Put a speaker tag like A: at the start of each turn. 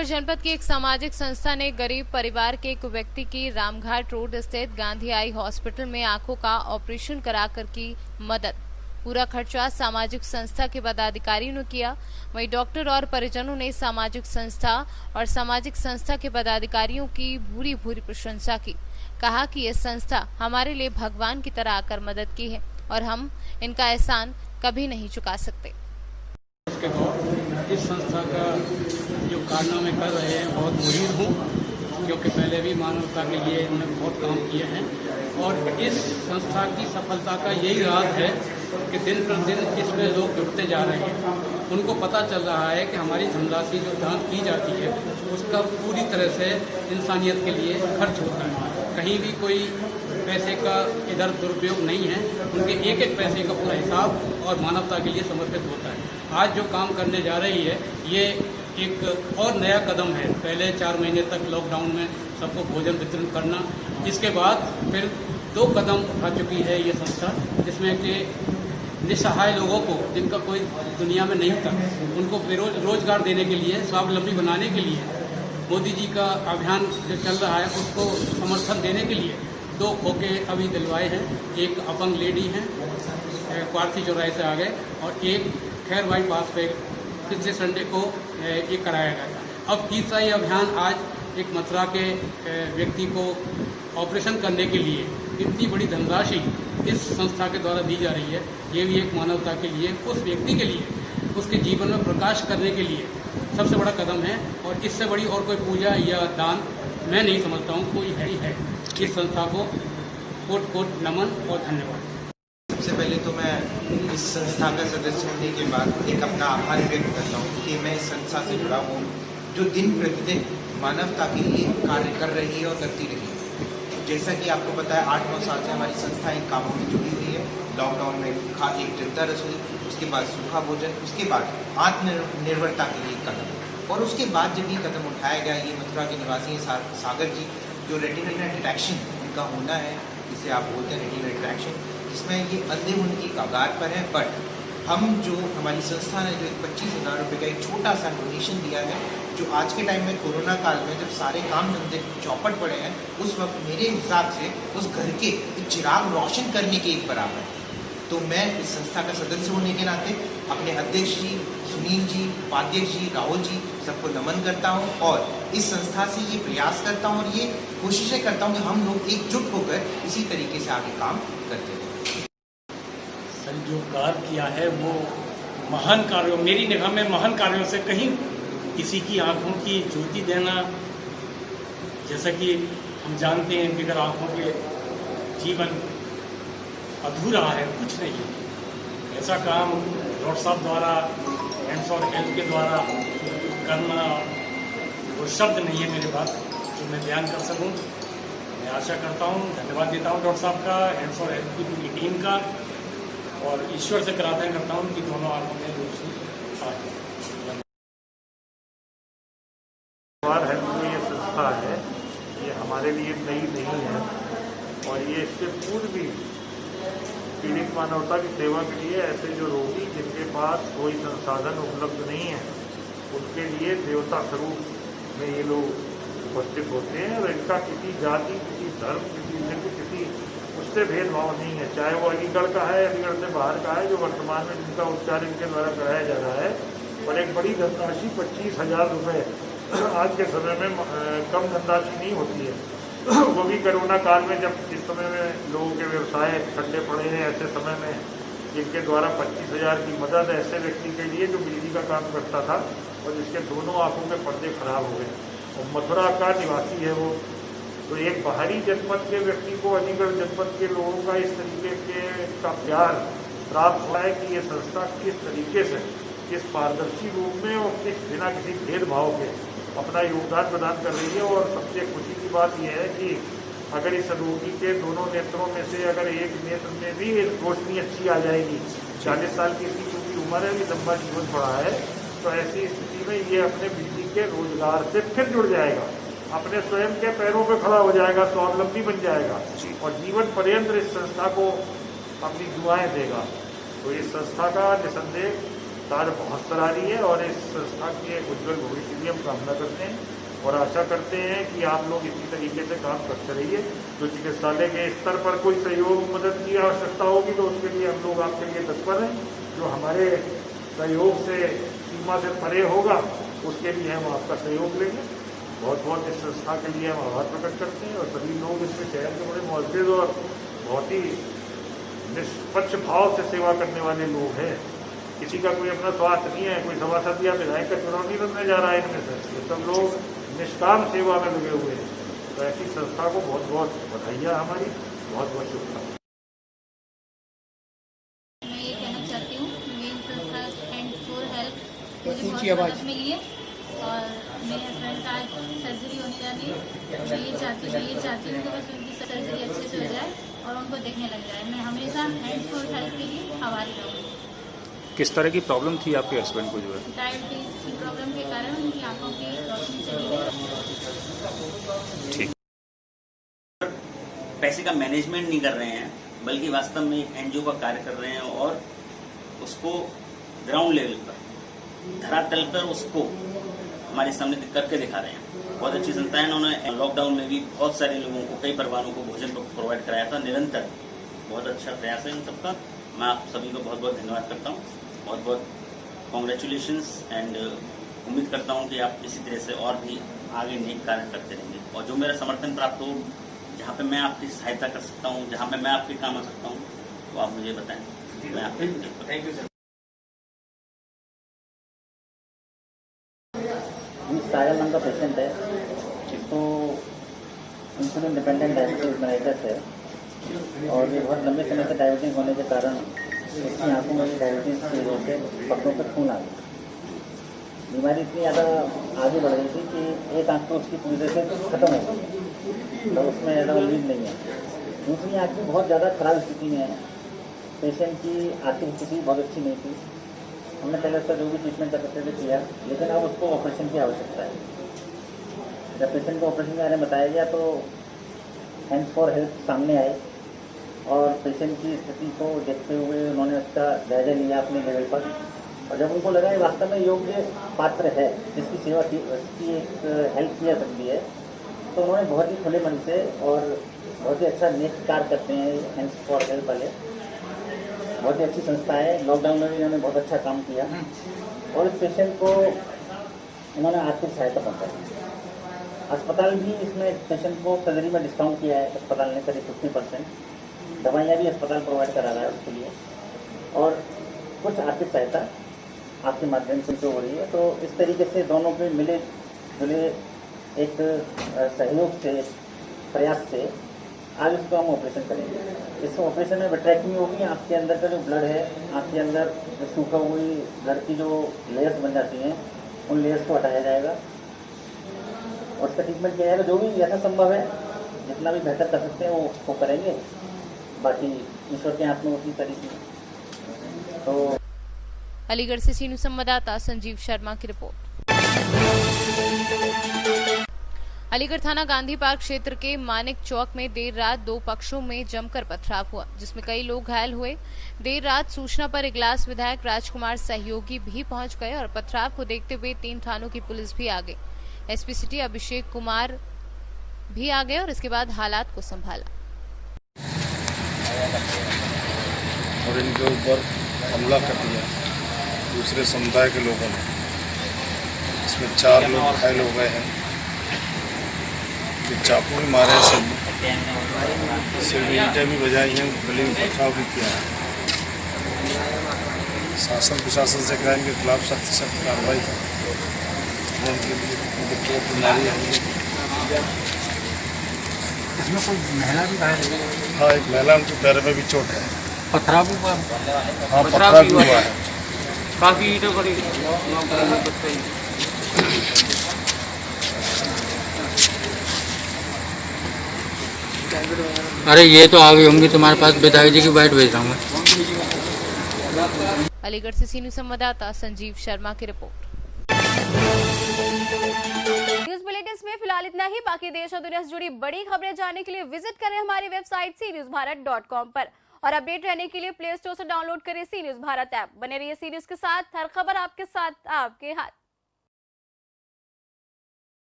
A: पर जनपद की एक सामाजिक संस्था ने गरीब परिवार के एक व्यक्ति की रामघाट रोड स्थित गांधी आई हॉस्पिटल में आंखों का ऑपरेशन कराकर की मदद। पूरा खर्चा सामाजिक संस्था के पदाधिकारियों ने किया। वहीं डॉक्टर और परिजनों ने सामाजिक संस्था के पदाधिकारियों की भूरी भूरी प्रशंसा की। कहा कि यह संस्था हमारे लिए भगवान की तरह आकर मदद की है और हम इनका एहसान कभी नहीं चुका सकते।
B: इस संस्था का जो कारनामे कर रहे हैं बहुत मुरीद हूँ, क्योंकि पहले भी मानवता के लिए इन्होंने बहुत काम किए हैं और इस संस्था की सफलता का यही राज है कि दिन प्रतिदिन इसमें लोग जुड़ते जा रहे हैं। उनको पता चल रहा है कि हमारी धनराशि जो दान की जाती है उसका पूरी तरह से इंसानियत के लिए खर्च होता है। कहीं भी कोई पैसे का इधर दुरुपयोग नहीं है। उनके एक एक पैसे का पूरा हिसाब और मानवता के लिए समर्पित होता है। आज जो काम करने जा रही है ये एक और नया कदम है। पहले 4 महीने तक लॉकडाउन में सबको भोजन वितरण करना, इसके बाद फिर 2 कदम उठा चुकी है ये संस्था, जिसमें कि निसहाय लोगों को जिनका कोई दुनिया में नहीं था उनको रोजगार देने के लिए, स्वावलंबी बनाने के लिए मोदी जी का अभियान जो चल रहा है उसको समर्थन देने के लिए 2 खोखे अभी दिलवाए हैं। एक अपंग लेडी हैं क्वार्थी चौराहे से आ गए और एक खैर भाई पास पे पिछले संडे को ये कराया गया था। अब तीसरा ये अभियान आज एक मथुरा के व्यक्ति को ऑपरेशन करने के लिए इतनी बड़ी धनराशि इस संस्था के द्वारा दी जा रही है। ये भी एक मानवता के लिए, उस व्यक्ति के लिए, उसके जीवन में प्रकाश करने के लिए सबसे बड़ा कदम है और इससे बड़ी और कोई पूजा या दान मैं नहीं समझता हूँ कोई है ही है। इस संस्था को कोट कोट नमन और धन्यवाद।
C: सबसे पहले तो मैं इस संस्था का सदस्य होने के बाद एक अपना आभार व्यक्त करता हूँ कि मैं इस संस्था से जुड़ा हूँ जो दिन प्रतिदिन मानवता के लिए कार्य कर रही है और करती रही है। जैसा कि आपको पता है 8-9 साल से हमारी संस्था इन कामों में जुड़ी हुई है। लॉकडाउन में एक जनता रसोई, उसके बाद सूखा भोजन, उसके बाद आत्मनिर्भरता के लिए कदम और उसके बाद जब ये कदम उठाया गया, ये मथुरा के निवासी सागर जी जो रेटिनल डिट्रैक्शन उनका होना है, जिसे आप बोलते हैं रेटिनल डिट्रैक्शन, जिसमें ये अंधे होने की कगार पर है। बट हम जो हमारी संस्था ने जो 25,000 रुपये का एक छोटा सा डोनेशन दिया है, जो आज के टाइम में कोरोना काल में जब सारे काम धंधे चौपट पड़े हैं, उस वक्त मेरे हिसाब से उस घर के चिराग रोशन करने के एक बराबर है। तो मैं इस संस्था का सदस्य होने के नाते अपने अध्यक्ष जी, सुनील जी, उपाध्यक्ष जी, राहुल जी सबको नमन करता हूँ और इस संस्था से ये प्रयास करता हूँ और ये कोशिशें करता हूँ कि हम लोग एकजुट होकर इसी तरीके से आगे काम करते रहें।
D: जो कार्य किया है वो महान कार्यों, मेरी निगाह में महान कार्यों से कहीं किसी की आंखों की ज्योति देना, जैसा कि हम जानते हैं बिगर आंखों के जीवन अधूरा है, कुछ नहीं है। ऐसा काम डॉक्टर साहब द्वारा, हैंड्स और हेल्थ के द्वारा करना वो शब्द नहीं है मेरे पास जो मैं बयान कर सकूं। मैं आशा करता हूं, धन्यवाद देता हूं डॉक्टर साहब का, हैंड्स और हेल्थ की पूरी टीम का, और ईश्वर से प्रार्थना करता हूं कि दोनों आंखों में रोशनी आ जाए।
E: ये संस्था है, ये हमारे लिए नई नहीं है और ये इससे पूर्व भी पीड़ित मानवता की सेवा के लिए ऐसे जो रोगी जिनके पास कोई संसाधन उपलब्ध नहीं है उनके लिए देवता स्वरूप में ये लोग उपस्थित होते हैं और इनका किसी जाति, किसी धर्म, किसी लिंग, किसी उससे भेदभाव नहीं है। चाहे वो अलीगढ़ का है, अलीगढ़ से बाहर का है, जो वर्तमान में जिनका उपचार इनके द्वारा कराया जा रहा है, और एक बड़ी धनराशि 25,000 रुपये आज के समय में कम धनराशि नहीं होती है। वो भी कोरोना काल में जब इस समय में लोगों के व्यवसाय ठंडे पड़े हैं, ऐसे समय में जिनके द्वारा 25,000 की मदद ऐसे व्यक्ति के लिए जो बिजली का काम करता था और जिसके दोनों आंखों के पर्दे खराब हो गए और मथुरा का निवासी है वो, तो एक बाहरी जनपद के व्यक्ति को अलीगढ़ जनपद के लोगों का इस तरीके के का प्यार प्राप्त हुआ है कि ये संस्था किस तरीके से, किस पारदर्शी रूप में और किस बिना किसी भेदभाव के अपना योगदान प्रदान कर रही है। और सबसे खुशी की बात यह है कि अगर इस रोगी के दोनों नेत्रों में से अगर एक नेत्र में भी रोशनी अच्छी आ जाएगी, 40 साल की इसकी क्योंकि उम्र है, कि लंबा जीवन पड़ा है, तो ऐसी स्थिति में ये अपने बिजली के रोजगार से फिर जुड़ जाएगा, अपने स्वयं के पैरों पर खड़ा हो जाएगा, स्वावलंबी बन जाएगा और जीवन पर्यंत इस संस्था को अपनी दुआएं देगा। तो इस संस्था का निसंदेह कार्य बहुत सराहनीय है और इस संस्था के उज्जवल भविष्य की हम कामना करते हैं और आशा करते हैं कि आप लोग इसी तरीके से काम करते रहिए। जो चिकित्सालय के स्तर पर कोई सहयोग मदद की आवश्यकता होगी तो उसके लिए हम लोग आपके लिए तत्पर हैं। जो हमारे सहयोग से सीमा से परे होगा उसके लिए हम आपका सहयोग लेंगे। बहुत बहुत इस संस्था के लिए हम आभार प्रकट करते हैं और सभी लोग इसमें शहर के बड़े मुअज़्ज़िज़ और बहुत ही निष्पक्ष भाव से सेवा करने वाले लोग हैं। किसी का कोई अपना स्वार्थ नहीं है, कोई सभासद या विधायक का चुनाव नहीं लड़ने जा रहा है इनमें से, ये सब लोग निष्काम सेवा में लगे हुए हैं। तो ऐसी संस्था को बहुत बहुत बधाइयाँ हमारी, बहुत बहुत शुभकामनाएं।
F: मैं ये कहना चाहती हूँ मेरी संस्था हैंड्स फॉर हेल्प मुझे बहुत मदद मिली है और मेरे हस्बैंड का आज सर्जरी होने जाती है। मैं ये चाहती हूँ कि बस उनकी सर्जरी अच्छे से हो जाए और उनको देखने लग जाए। मैं हमेशा हैंड्स फॉर हेल्प के लिए आभारी रहूँगी।
G: किस तरह की प्रॉब्लम थी आपके हस्बैंड को जो है?
F: डायबिटीज की प्रॉब्लम के कारण उनकी आंखों की रोशनी चली गई।
G: ठीक।
H: पैसे का मैनेजमेंट नहीं कर रहे हैं बल्कि वास्तव में एक एनजीओ का कार्य कर रहे हैं और उसको ग्राउंड लेवल पर धरातल पर उसको हमारे सामने करके दिखा रहे हैं। बहुत अच्छी संस्था है। उन्होंने लॉकडाउन में भी बहुत सारे लोगों को, कई परिवारों को भोजन प्रोवाइड कराया था निरंतर। बहुत अच्छा प्रयास है इन सबका। मैं आप सभी को बहुत बहुत धन्यवाद करता हूँ। बहुत बहुत कॉन्ग्रेचुलेशंस एंड उम्मीद करता हूँ कि आप इसी तरह से और भी आगे नेक कार्य करते रहेंगे और जो मेरा समर्थन प्राप्त हो, जहाँ पे मैं आपकी सहायता कर सकता हूँ, जहाँ पे मैं आपके काम आ सकता हूँ, तो आप मुझे बताएं। मैं आपके थैंक यू सर।
I: सागर नाम का पेशेंट है जिसको इंसुलिन डिपेंडेंट डायबिटीज मेलाइटस है और ये बहुत लंबे समय से डायबिटीज होने के कारण इसकी आंखों में डायबिटीज की वजह से पकड़ों पर खून आ गया। बीमारी इतनी ज़्यादा आगे बढ़ गई थी कि एक आंख तो उसकी पूरी तरह से खत्म हो गई, तो उसमें ज़्यादा उम्मीद नहीं है। दूसरी आंख की बहुत ज़्यादा खराब स्थिति में है। पेशेंट की आर्थिक स्थिति बहुत अच्छी नहीं थी। हमने पहले उसका जो भी ट्रीटमेंट कर सकते थे किया, लेकिन अब उसको ऑपरेशन की आवश्यकता है। जब पेशेंट को ऑपरेशन के बारे में बताया गया तो हैंड्स फॉर हेल्प सामने आए और पेशेंट की स्थिति को देखते हुए उन्होंने उसका जायजा लिया अपने लेवल पर और जब उनको लगा कि वास्तव में योग्य पात्र है जिसकी सेवा की उसकी एक हेल्प की जा सकती है, तो उन्होंने बहुत ही खुले मन से और बहुत ही अच्छा नेक कार्य करते हैं हैंड्स फॉर हेल्प वाले। बहुत ही अच्छी संस्था है। लॉकडाउन में भी उन्होंने बहुत अच्छा काम किया और इस पेशेंट को उन्होंने आर्थिक सहायता पहुँचाई। अस्पताल भी इसमें पेशेंट को सर्जरी में डिस्काउंट किया है अस्पताल ने करीब 50%। दवाइयाँ भी अस्पताल प्रोवाइड करा रहा है उसके लिए और कुछ आर्थिक सहायता आपके माध्यम से जो हो रही है। तो इस तरीके से दोनों के मिले जुले एक सहयोग से, प्रयास से आज उसको हम ऑपरेशन करेंगे। इस ऑपरेशन में विट्रेक्टमी होगी। आपके अंदर का जो ब्लड है, आपके अंदर जो सूखा हुई ब्लड की जो लेयर्स बन जाती हैं, उन लेयर्स को हटाया जाएगा और उसका ट्रीटमेंट किया जाएगा। जो भी यथा संभव है, जितना भी बेहतर कर सकते हैं वो करेंगे। बाकी ईश्वर के हाथ में होती तरीके। तो
A: अलीगढ़ से सीनू संवाददाता संजीव शर्मा की रिपोर्ट। अलीगढ़ थाना गांधी पार्क क्षेत्र के मानिक चौक में देर रात दो पक्षों में जमकर पथराव हुआ, जिसमें कई लोग घायल हुए। देर रात सूचना पर इगलास विधायक राजकुमार सहयोगी भी पहुंच गए और पथराव को देखते हुए 3 थानों की पुलिस भी आ गई। एसपी सिटी अभिषेक कुमार भी आ गए और इसके बाद हालात को संभाला
J: और इनके ऊपर हमला कर दिया दूसरे समुदाय के लोगों ने। इसमें 4 लोग घायल हो गए हैं। चाकू भी मारे, सिर में ईंटें भी बजाई हैं, गले में पथराव भी किया है। शासन प्रशासन से क्राइम के खिलाफ सख्त से सख्त कार्रवाई उनके चोट बीमारी है।
I: इसमें कोई महिला भी घायल है?
J: हाँ, एक महिला, उनके पैर में भी चोट है।
I: पथराव हुआ?
J: हाँ, पथराव भी हुआ है।
I: काफी ईंटें पड़ी। अरे ये तो आ गई होंगी तुम्हारे पास, विधायक जी की बाइट भेज रहा हूँ।
A: अलीगढ़ से सीनियर संवाददाता संजीव शर्मा की रिपोर्ट।
K: न्यूज बुलेटिन में फिलहाल इतना ही। बाकी देश और दुनिया से जुड़ी बड़ी खबरें जानने के लिए विजिट करें हमारी वेबसाइट cnewsbharat.com पर और अपडेट रहने के लिए प्ले स्टोर से डाउनलोड करें सी न्यूज भारत ऐप। बने रहिए सी न्यूज के साथ, हर खबर आपके साथ, आपके हाथ।